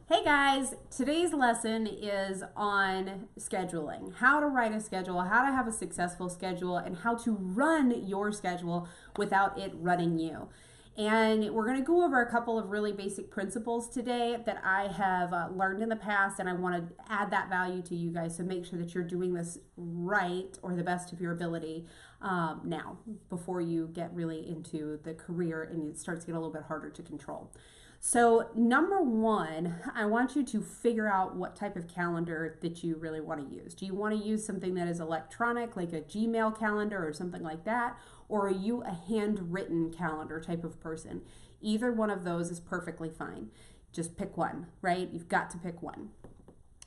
Hey guys, today's lesson is on scheduling, how to write a schedule, how to have a successful schedule, and how to run your schedule without it running you. And we're going to go over a couple of really basic principles today that I have learned in the past, and I want to add that value to you guys. So make sure that you're doing this right or the best of your ability now before you get really into the career and it starts to get a little bit harder to control. So number one, I want you to figure out what type of calendar that you really want to use. Do you want to use something that is electronic, like a Gmail calendar or something like that? Or are you a handwritten calendar type of person? Either one of those is perfectly fine. Just pick one, right? You've got to pick one.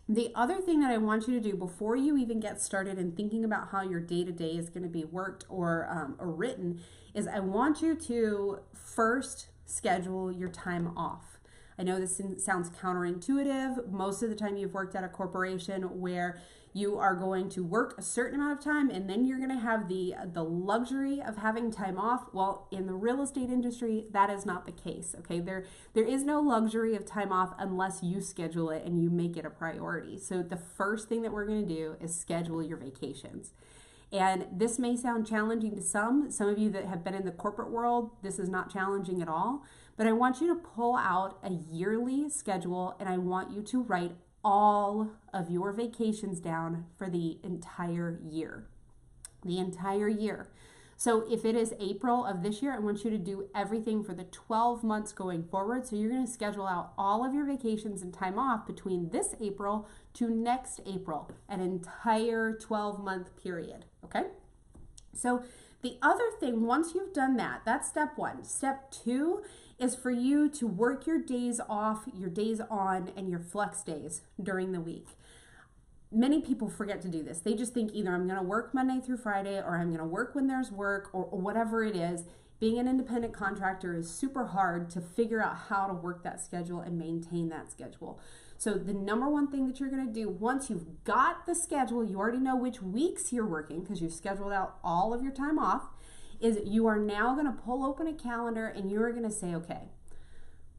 The other thing that I want you to do before you even get started in thinking about how your day-to-day is going to be worked or written is I want you to first schedule your time off. I know this sounds counterintuitive. Most of the time you've worked at a corporation where you are going to work a certain amount of time and then you're going to have the luxury of having time off. Well, in the real estate industry, that is not the case, okay? There is no luxury of time off unless you schedule it and you make it a priority. So the first thing that we're going to do is schedule your vacations. And this may sound challenging to some of you that have been in the corporate world, this is not challenging at all, but I want you to pull out a yearly schedule and I want you to write all of your vacations down for the entire year. The entire year. So if it is April of this year, I want you to do everything for the 12 months going forward. So you're going to schedule out all of your vacations and time off between this April to next April, an entire 12-month period, okay? So the other thing, once you've done that, that's step one. Step two is for you to work your days off, your days on, and your flex days during the week. Many people forget to do this. They just think either I'm going to work Monday through Friday or I'm going to work when there's work or whatever it is. Being an independent contractor is super hard to figure out how to work that schedule and maintain that schedule. So the number one thing that you're going to do once you've got the schedule, you already know which weeks you're working because you've scheduled out all of your time off, is you are now going to pull open a calendar and you're going to say, okay,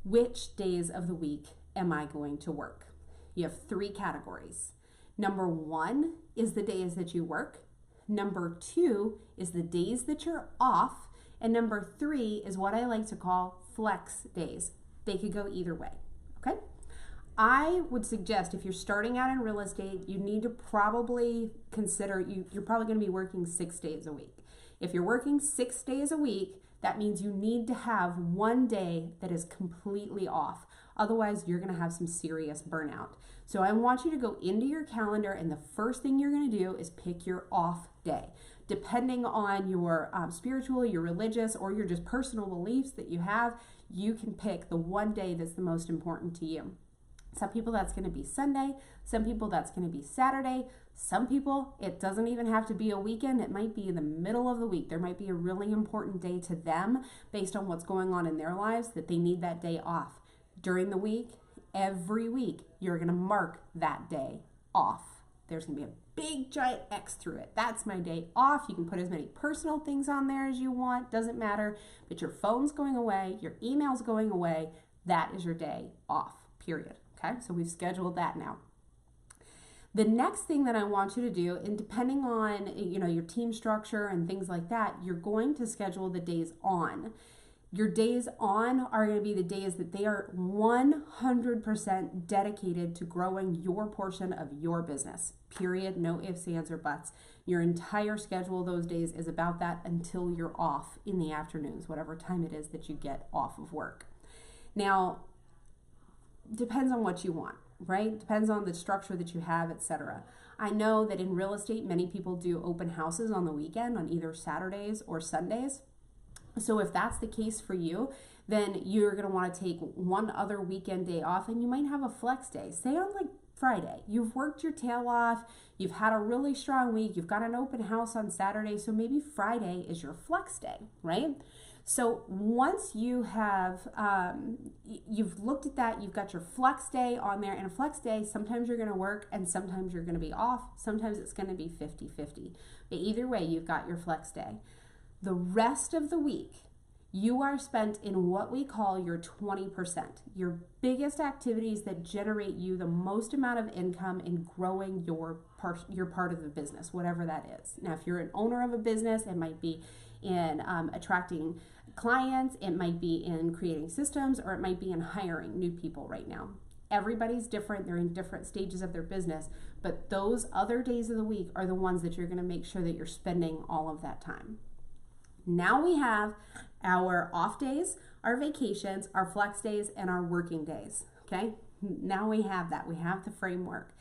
which days of the week am I going to work? You have three categories. Number one is the days that you work. Number two is the days that you're off. And number three is what I like to call flex days. They could go either way, okay? I would suggest if you're starting out in real estate, you need to probably consider, you're probably gonna be working 6 days a week. If you're working 6 days a week, that means you need to have one day that is completely off. Otherwise, you're going to have some serious burnout. So I want you to go into your calendar and the first thing you're going to do is pick your off day. Depending on your spiritual, your religious, or your just personal beliefs that you have, you can pick the one day that's the most important to you. Some people that's going to be Sunday, some people that's going to be Saturday, some people it doesn't even have to be a weekend, it might be in the middle of the week. There might be a really important day to them based on what's going on in their lives that they need that day off. During the week, every week, you're going to mark that day off. There's going to be a big giant X through it. That's my day off. You can put as many personal things on there as you want, doesn't matter, but your phone's going away, your email's going away. That is your day off, period. Okay, so we've scheduled that now. The next thing that I want you to do, and depending on your team structure and things like that, you're going to schedule the days on. Your days on are going to be the days that they are 100% dedicated to growing your portion of your business. Period. No ifs, ands, or buts. Your entire schedule those days is about that until you're off in the afternoons, whatever time it is that you get off of work. Now, depends on what you want, right? Depends on the structure that you have, etc. I know that in real estate, many people do open houses on the weekend on either Saturdays or Sundays. So if that's the case for you, then you're going to want to take one other weekend day off and you might have a flex day. Say on like Friday, you've worked your tail off, you've had a really strong week, you've got an open house on Saturday, so maybe Friday is your flex day, right? So once you have, you've looked at that, you've got your flex day on there, and a flex day, sometimes you're going to work and sometimes you're going to be off, sometimes it's going to be 50-50. But either way, you've got your flex day. The rest of the week, you are spent in what we call your 20%, your biggest activities that generate you the most amount of income in growing your part of the business, whatever that is. Now, if you're an owner of a business, it might be in attracting clients, it might be in creating systems, or it might be in hiring new people right now. Everybody's different. They're in different stages of their business, but those other days of the week are the ones that you're going to make sure that you're spending all of that time. Now we have our off days, our vacations, our flex days, and our working days. Okay, now we have that. We have the framework.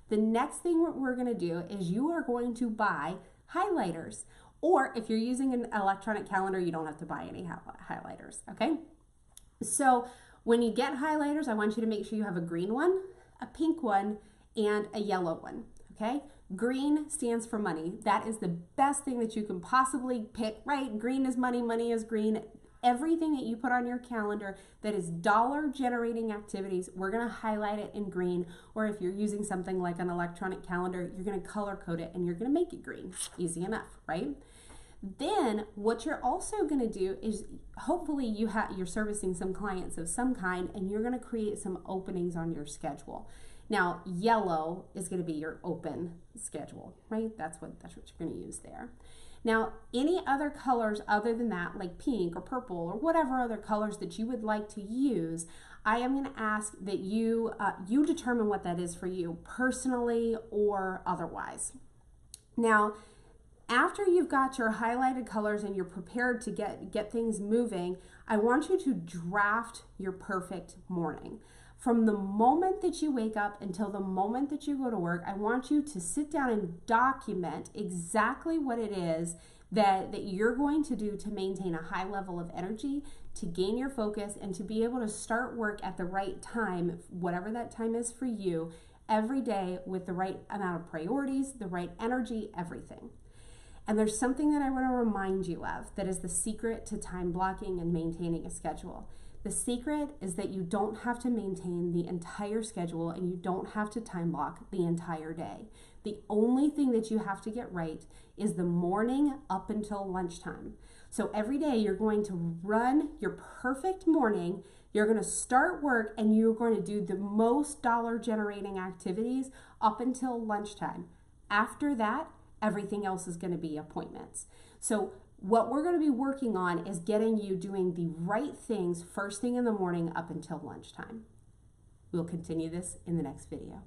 The next thing we're going to do is you are going to buy highlighters, or if you're using an electronic calendar, you don't have to buy any highlighters. Okay, so when you get highlighters, I want you to make sure you have a green one, a pink one, and a yellow one. Okay, green stands for money. That is the best thing that you can possibly pick, right? Green is money, money is green. Everything that you put on your calendar that is dollar generating activities, we're gonna highlight it in green. Or if you're using something like an electronic calendar, you're gonna color code it and you're gonna make it green. Easy enough, right? Then what you're also gonna do is hopefully you're servicing some clients of some kind, and you're gonna create some openings on your schedule. Now, yellow is going to be your open schedule, right? That's what you're going to use there. Now, any other colors other than that, like pink or purple or whatever other colors that you would like to use, I am going to ask that you determine what that is for you personally or otherwise. Now, after you've got your highlighted colors and you're prepared to get things moving, I want you to draft your perfect morning. From the moment that you wake up until the moment that you go to work, I want you to sit down and document exactly what it is that you're going to do to maintain a high level of energy, to gain your focus, and to be able to start work at the right time, whatever that time is for you, every day with the right amount of priorities, the right energy, everything. And there's something that I want to remind you of that is the secret to time blocking and maintaining a schedule. The secret is that you don't have to maintain the entire schedule and you don't have to time block the entire day. The only thing that you have to get right is the morning up until lunchtime. So every day you're going to run your perfect morning. You're going to start work and you're going to do the most dollar generating activities up until lunchtime. After that, everything else is going to be appointments. So what we're going to be working on is getting you doing the right things first thing in the morning up until lunchtime. We'll continue this in the next video.